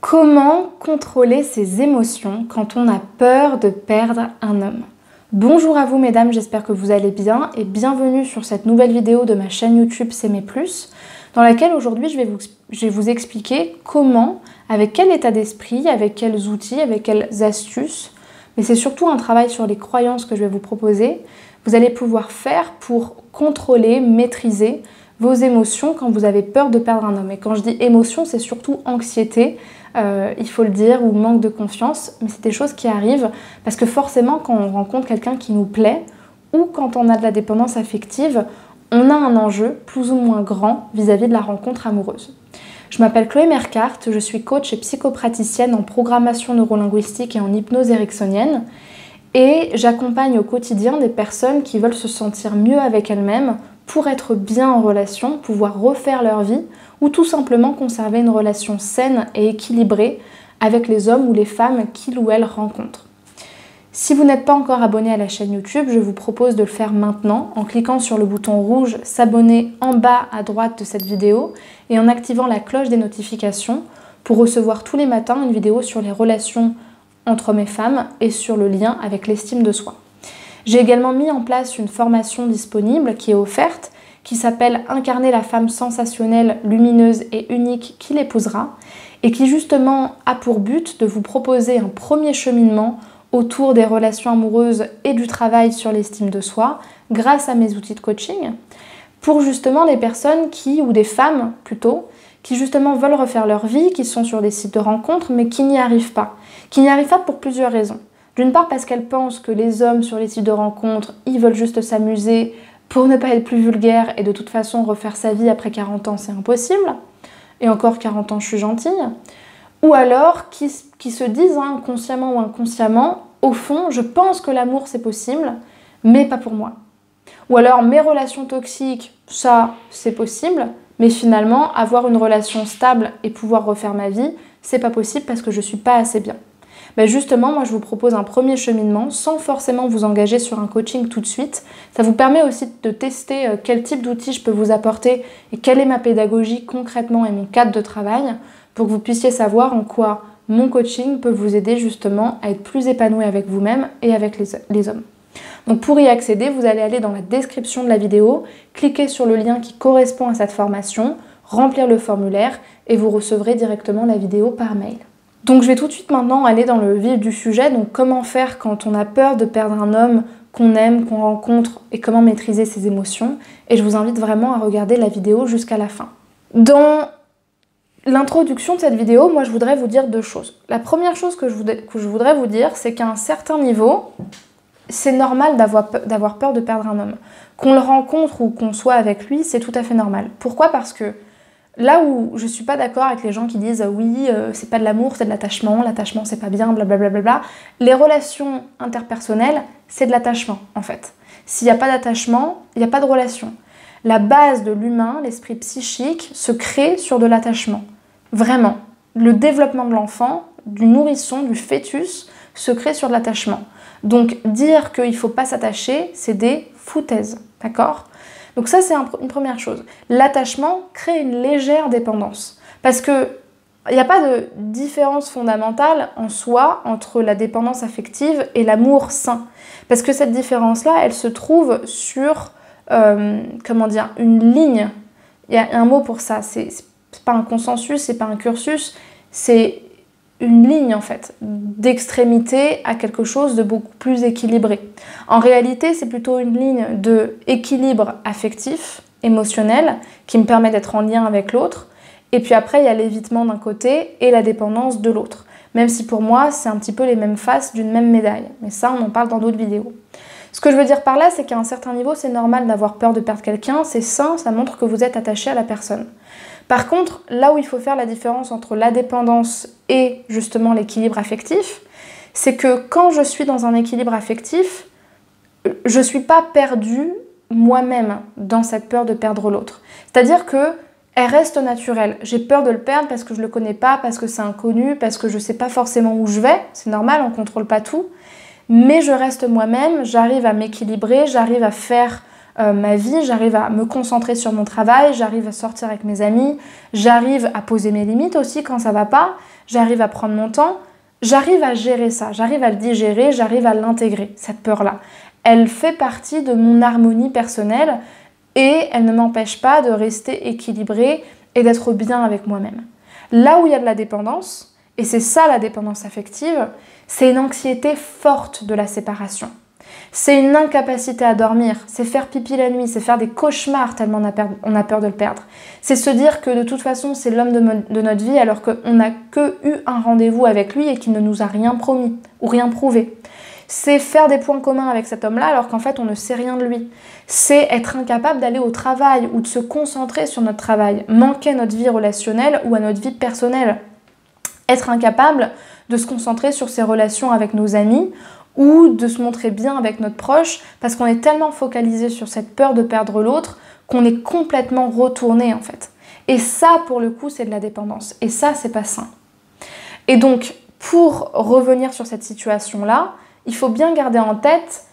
Comment contrôler ses émotions quand on a peur de perdre un homme? Bonjour à vous mesdames, j'espère que vous allez bien et bienvenue sur cette nouvelle vidéo de ma chaîne YouTube S'aimer plus, dans laquelle aujourd'hui je vais vous expliquer comment, avec quel état d'esprit, avec quels outils, avec quelles astuces, mais c'est surtout un travail sur les croyances que je vais vous proposer, vous allez pouvoir faire pour contrôler, maîtriser vos émotions quand vous avez peur de perdre un homme. Et quand je dis émotion, c'est surtout anxiété, il faut le dire, ou manque de confiance, mais c'est des choses qui arrivent parce que forcément quand on rencontre quelqu'un qui nous plaît ou quand on a de la dépendance affective, on a un enjeu plus ou moins grand vis-à-vis de la rencontre amoureuse. Je m'appelle Chloé Mercart, je suis coach et psychopraticienne en programmation neurolinguistique et en hypnose ericksonienne et j'accompagne au quotidien des personnes qui veulent se sentir mieux avec elles-mêmes pour être bien en relation, pouvoir refaire leur vie ou tout simplement conserver une relation saine et équilibrée avec les hommes ou les femmes qu'ils ou elles rencontrent. Si vous n'êtes pas encore abonné à la chaîne YouTube, je vous propose de le faire maintenant en cliquant sur le bouton rouge « S'abonner » en bas à droite de cette vidéo et en activant la cloche des notifications pour recevoir tous les matins une vidéo sur les relations entre hommes et femmes et sur le lien avec l'estime de soi. J'ai également mis en place une formation disponible qui est offerte, qui s'appelle « Incarner la femme sensationnelle, lumineuse et unique qui l'épousera » et qui justement a pour but de vous proposer un premier cheminement autour des relations amoureuses et du travail sur l'estime de soi grâce à mes outils de coaching pour justement des personnes ou des femmes plutôt, qui justement veulent refaire leur vie, qui sont sur des sites de rencontres mais qui n'y arrivent pas. Qui n'y arrivent pas pour plusieurs raisons. D'une part parce qu'elles pensent que les hommes sur les sites de rencontres, ils veulent juste s'amuser pour ne pas être plus vulgaire et de toute façon refaire sa vie après 40 ans c'est impossible. Et encore 40 ans je suis gentille. Ou alors qui se disent consciemment ou inconsciemment, au fond je pense que l'amour c'est possible mais pas pour moi. Ou alors mes relations toxiques, ça c'est possible mais finalement avoir une relation stable et pouvoir refaire ma vie c'est pas possible parce que je suis pas assez bien. Ben justement, moi je vous propose un premier cheminement sans forcément vous engager sur un coaching tout de suite. Ça vous permet aussi de tester quel type d'outils je peux vous apporter et quelle est ma pédagogie concrètement et mon cadre de travail pour que vous puissiez savoir en quoi mon coaching peut vous aider justement à être plus épanoui avec vous-même et avec les hommes. Donc pour y accéder, vous allez aller dans la description de la vidéo, cliquer sur le lien qui correspond à cette formation, remplir le formulaire et vous recevrez directement la vidéo par mail. Donc je vais tout de suite maintenant aller dans le vif du sujet, donc comment faire quand on a peur de perdre un homme qu'on aime, qu'on rencontre et comment maîtriser ses émotions. Et je vous invite vraiment à regarder la vidéo jusqu'à la fin. Dans l'introduction de cette vidéo, moi je voudrais vous dire deux choses. La première chose que je voudrais vous dire, c'est qu'à un certain niveau, c'est normal d'avoir peur de perdre un homme. Qu'on le rencontre ou qu'on soit avec lui, c'est tout à fait normal. Pourquoi ? Parce que là où je suis pas d'accord avec les gens qui disent oui, c'est pas de l'amour, c'est de l'attachement c'est pas bien, blablabla. Les relations interpersonnelles, c'est de l'attachement en fait. S'il n'y a pas d'attachement, il n'y a pas de relation. La base de l'humain, l'esprit psychique, se crée sur de l'attachement. Vraiment. Le développement de l'enfant, du nourrisson, du fœtus, se crée sur de l'attachement. Donc dire qu'il ne faut pas s'attacher, c'est des foutaises, d'accord ? Donc ça, c'est une première chose. L'attachement crée une légère dépendance. Parce qu'il n'y a pas de différence fondamentale en soi entre la dépendance affective et l'amour sain. Parce que cette différence-là, elle se trouve sur, une ligne. Il y a un mot pour ça. C'est pas un consensus, c'est pas un cursus, c'est une ligne en fait, d'extrémité à quelque chose de beaucoup plus équilibré. En réalité, c'est plutôt une ligne de équilibre affectif, émotionnel, qui me permet d'être en lien avec l'autre. Et puis après, il y a l'évitement d'un côté et la dépendance de l'autre. Même si pour moi, c'est un petit peu les mêmes faces d'une même médaille. Mais ça, on en parle dans d'autres vidéos. Ce que je veux dire par là, c'est qu'à un certain niveau, c'est normal d'avoir peur de perdre quelqu'un. C'est sain, ça montre que vous êtes attaché à la personne. Par contre, là où il faut faire la différence entre la dépendance et justement l'équilibre affectif, c'est que quand je suis dans un équilibre affectif, je ne suis pas perdue moi-même dans cette peur de perdre l'autre. C'est-à-dire qu'elle reste naturelle. J'ai peur de le perdre parce que je ne le connais pas, parce que c'est inconnu, parce que je ne sais pas forcément où je vais. C'est normal, on ne contrôle pas tout. Mais je reste moi-même, j'arrive à m'équilibrer, j'arrive à faire ma vie, j'arrive à me concentrer sur mon travail, j'arrive à sortir avec mes amis, j'arrive à poser mes limites aussi quand ça va pas, j'arrive à prendre mon temps, j'arrive à gérer ça, j'arrive à le digérer, j'arrive à l'intégrer, cette peur-là. Elle fait partie de mon harmonie personnelle et elle ne m'empêche pas de rester équilibrée et d'être bien avec moi-même. Là où il y a de la dépendance, et c'est ça la dépendance affective, c'est une anxiété forte de la séparation. C'est une incapacité à dormir, c'est faire pipi la nuit, c'est faire des cauchemars tellement on a peur de le perdre. C'est se dire que de toute façon c'est l'homme de notre vie alors qu'on n'a que eu un rendez-vous avec lui et qu'il ne nous a rien promis ou rien prouvé. C'est faire des points communs avec cet homme-là alors qu'en fait on ne sait rien de lui. C'est être incapable d'aller au travail ou de se concentrer sur notre travail, manquer à notre vie relationnelle ou à notre vie personnelle. Être incapable de se concentrer sur ses relations avec nos amis ou de se montrer bien avec notre proche parce qu'on est tellement focalisé sur cette peur de perdre l'autre qu'on est complètement retourné en fait. Et ça, pour le coup, c'est de la dépendance. Et ça, c'est pas sain. Et donc, pour revenir sur cette situation-là, il faut bien garder en tête,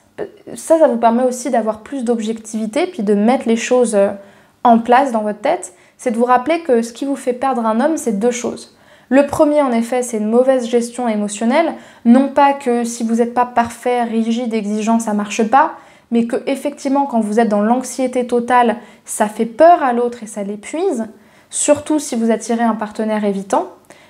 ça vous permet aussi d'avoir plus d'objectivité puis de mettre les choses en place dans votre tête, c'est de vous rappeler que ce qui vous fait perdre un homme, c'est deux choses. Le premier, en effet, c'est une mauvaise gestion émotionnelle. Non pas que si vous n'êtes pas parfait, rigide, exigeant, ça ne marche pas, mais que effectivement, quand vous êtes dans l'anxiété totale, ça fait peur à l'autre et ça l'épuise. Surtout si vous attirez un partenaire évitant.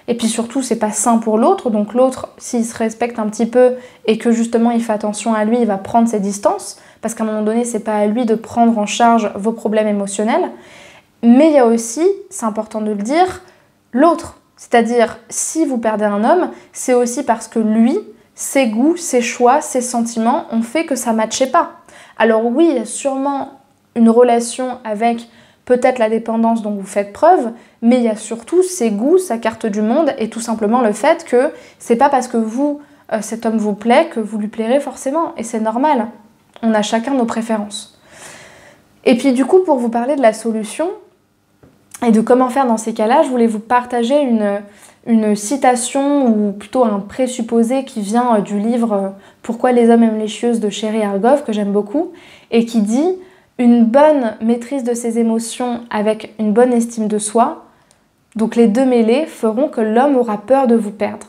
Et puis surtout, c'est pas sain pour l'autre. Donc l'autre, s'il se respecte un petit peu et que justement il fait attention à lui, il va prendre ses distances. Parce qu'à un moment donné, c'est pas à lui de prendre en charge vos problèmes émotionnels. Mais il y a aussi, c'est important de le dire, l'autre. C'est-à-dire, si vous perdez un homme, c'est aussi parce que lui, ses goûts, ses choix, ses sentiments ont fait que ça ne matchait pas. Alors oui, il y a sûrement une relation avec peut-être la dépendance dont vous faites preuve, mais il y a surtout ses goûts, sa carte du monde et tout simplement le fait que c'est pas parce que vous, cet homme vous plaît que vous lui plairez forcément. Et c'est normal. On a chacun nos préférences. Et puis du coup, pour vous parler de la solution, et de comment faire dans ces cas-là, je voulais vous partager une citation ou plutôt un présupposé qui vient du livre « Pourquoi les hommes aiment les chieuses » de Sherry Argov, que j'aime beaucoup, et qui dit « Une bonne maîtrise de ses émotions avec une bonne estime de soi, donc les deux mêlés feront que l'homme aura peur de vous perdre.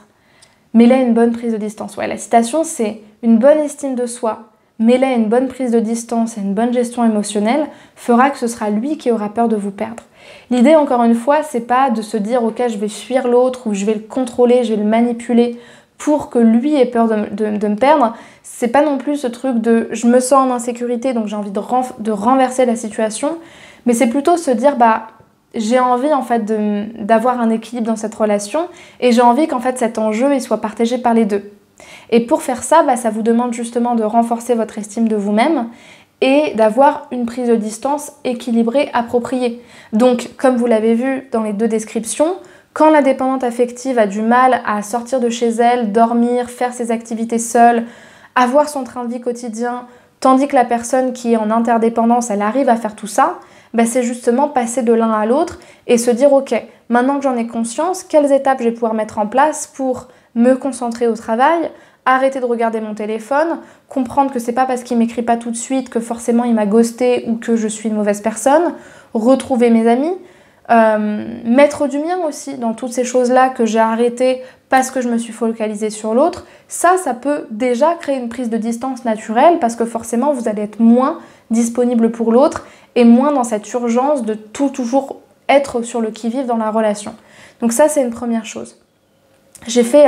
Mêlé à une bonne prise de distance. » Ouais, la citation c'est « Une bonne estime de soi, mêlé à une bonne prise de distance et une bonne gestion émotionnelle, fera que ce sera lui qui aura peur de vous perdre. » L'idée, encore une fois, c'est pas de se dire « Ok, je vais fuir l'autre ou je vais le contrôler, je vais le manipuler pour que lui ait peur de me perdre. » C'est pas non plus ce truc de « Je me sens en insécurité, donc j'ai envie de renverser la situation. » Mais c'est plutôt se dire « Bah, j'ai envie en fait d'avoir un équilibre dans cette relation et j'ai envie qu'en fait cet enjeu il soit partagé par les deux. » Et pour faire ça, bah, ça vous demande justement de renforcer votre estime de vous-même et d'avoir une prise de distance équilibrée, appropriée. Donc, comme vous l'avez vu dans les deux descriptions, quand la dépendante affective a du mal à sortir de chez elle, dormir, faire ses activités seule, avoir son train de vie quotidien, tandis que la personne qui est en interdépendance, elle arrive à faire tout ça, bah, c'est justement passer de l'un à l'autre et se dire « Ok, maintenant que j'en ai conscience, quelles étapes je vais pouvoir mettre en place pour me concentrer au travail, arrêter de regarder mon téléphone, comprendre que c'est pas parce qu'il m'écrit pas tout de suite que forcément il m'a ghosté ou que je suis une mauvaise personne, retrouver mes amis, mettre du mien aussi dans toutes ces choses-là que j'ai arrêtées parce que je me suis focalisée sur l'autre. Ça peut déjà créer une prise de distance naturelle parce que forcément vous allez être moins disponible pour l'autre et moins dans cette urgence de toujours être sur le qui-vive dans la relation. Donc ça, c'est une première chose. J'ai fait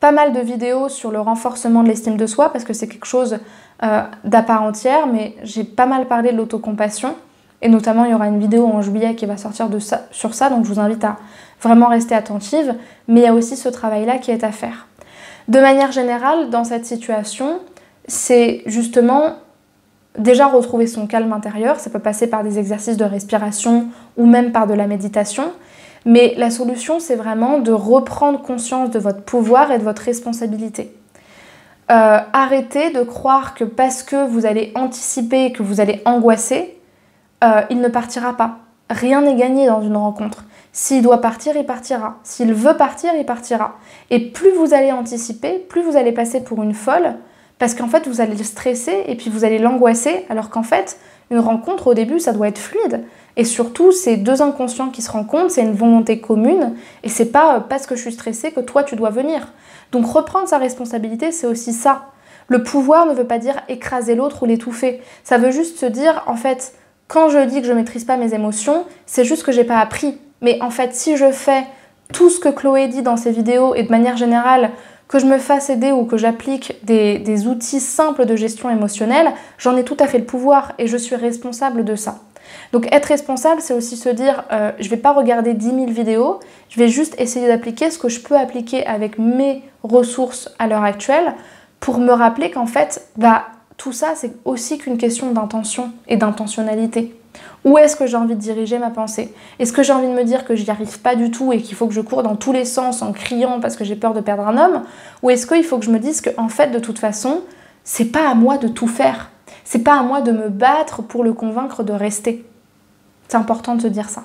pas mal de vidéos sur le renforcement de l'estime de soi parce que c'est quelque chose d'à part entière, mais j'ai pas mal parlé de l'autocompassion et notamment il y aura une vidéo en juillet qui va sortir sur ça, donc je vous invite à vraiment rester attentive, mais il y a aussi ce travail-là qui est à faire. De manière générale, dans cette situation, c'est justement déjà retrouver son calme intérieur, ça peut passer par des exercices de respiration ou même par de la méditation. Mais la solution, c'est vraiment de reprendre conscience de votre pouvoir et de votre responsabilité. Arrêtez de croire que parce que vous allez anticiper, que vous allez angoisser, il ne partira pas. Rien n'est gagné dans une rencontre. S'il doit partir, il partira. S'il veut partir, il partira. Et plus vous allez anticiper, plus vous allez passer pour une folle, parce qu'en fait, vous allez le stresser et puis vous allez l'angoisser, alors qu'en fait, Une rencontre, au début, ça doit être fluide. Et surtout, c'est deux inconscients qui se rencontrent, c'est une volonté commune, et c'est pas parce que je suis stressée que toi, tu dois venir. Donc reprendre sa responsabilité, c'est aussi ça. Le pouvoir ne veut pas dire écraser l'autre ou l'étouffer. Ça veut juste se dire, en fait, quand je dis que je maîtrise pas mes émotions, c'est juste que j'ai pas appris. Mais en fait, si je fais tout ce que Chloé dit dans ses vidéos, et de manière générale, que je me fasse aider ou que j'applique des outils simples de gestion émotionnelle, j'en ai tout à fait le pouvoir et je suis responsable de ça. Donc être responsable, c'est aussi se dire, je ne vais pas regarder 10 000 vidéos, je vais juste essayer d'appliquer ce que je peux appliquer avec mes ressources à l'heure actuelle pour me rappeler qu'en fait, tout ça, c'est aussi qu'une question d'intention et d'intentionnalité. Où est-ce que j'ai envie de diriger ma pensée? Est-ce que j'ai envie de me dire que j'y arrive pas du tout et qu'il faut que je cours dans tous les sens en criant parce que j'ai peur de perdre un homme? Ou est-ce qu'il faut que je me dise qu'en fait, de toute façon, c'est pas à moi de tout faire. C'est pas à moi de me battre pour le convaincre de rester. C'est important de se dire ça.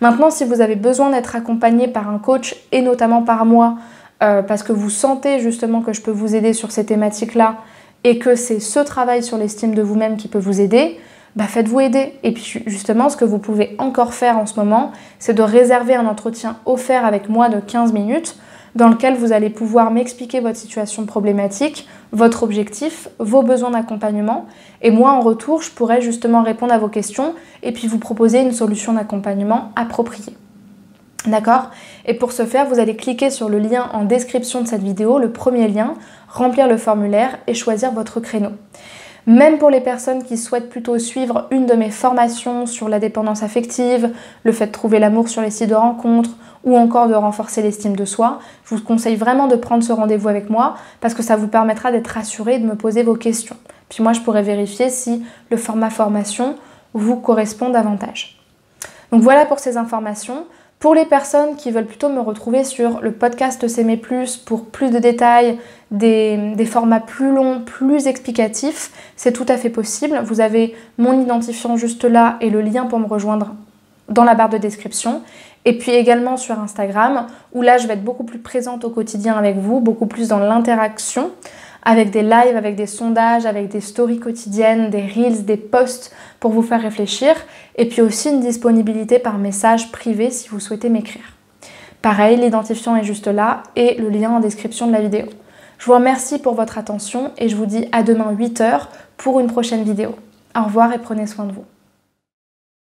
Maintenant, si vous avez besoin d'être accompagné par un coach et notamment par moi, parce que vous sentez justement que je peux vous aider sur ces thématiques-là et que c'est ce travail sur l'estime de vous-même qui peut vous aider, faites-vous aider. Et puis justement, ce que vous pouvez encore faire en ce moment, c'est de réserver un entretien offert avec moi de 15 minutes dans lequel vous allez pouvoir m'expliquer votre situation problématique, votre objectif, vos besoins d'accompagnement. Et moi, en retour, je pourrais justement répondre à vos questions et puis vous proposer une solution d'accompagnement appropriée. D'accord? Et pour ce faire, vous allez cliquer sur le lien en description de cette vidéo, le premier lien, remplir le formulaire et choisir votre créneau. Même pour les personnes qui souhaitent plutôt suivre une de mes formations sur la dépendance affective, le fait de trouver l'amour sur les sites de rencontres ou encore de renforcer l'estime de soi, je vous conseille vraiment de prendre ce rendez-vous avec moi parce que ça vous permettra d'être rassuré et de me poser vos questions. Puis moi, je pourrai vérifier si le format formation vous correspond davantage. Donc voilà pour ces informations. Pour les personnes qui veulent plutôt me retrouver sur le podcast S'aimer plus pour plus de détails, des formats plus longs, plus explicatifs, c'est tout à fait possible. Vous avez mon identifiant juste là et le lien pour me rejoindre dans la barre de description. Et puis également sur Instagram, où là je vais être beaucoup plus présente au quotidien avec vous, beaucoup plus dans l'interaction, avec des lives, avec des sondages, avec des stories quotidiennes, des reels, des posts pour vous faire réfléchir, et puis aussi une disponibilité par message privé si vous souhaitez m'écrire. Pareil, l'identifiant est juste là et le lien en description de la vidéo. Je vous remercie pour votre attention et je vous dis à demain 8 h pour une prochaine vidéo. Au revoir et prenez soin de vous.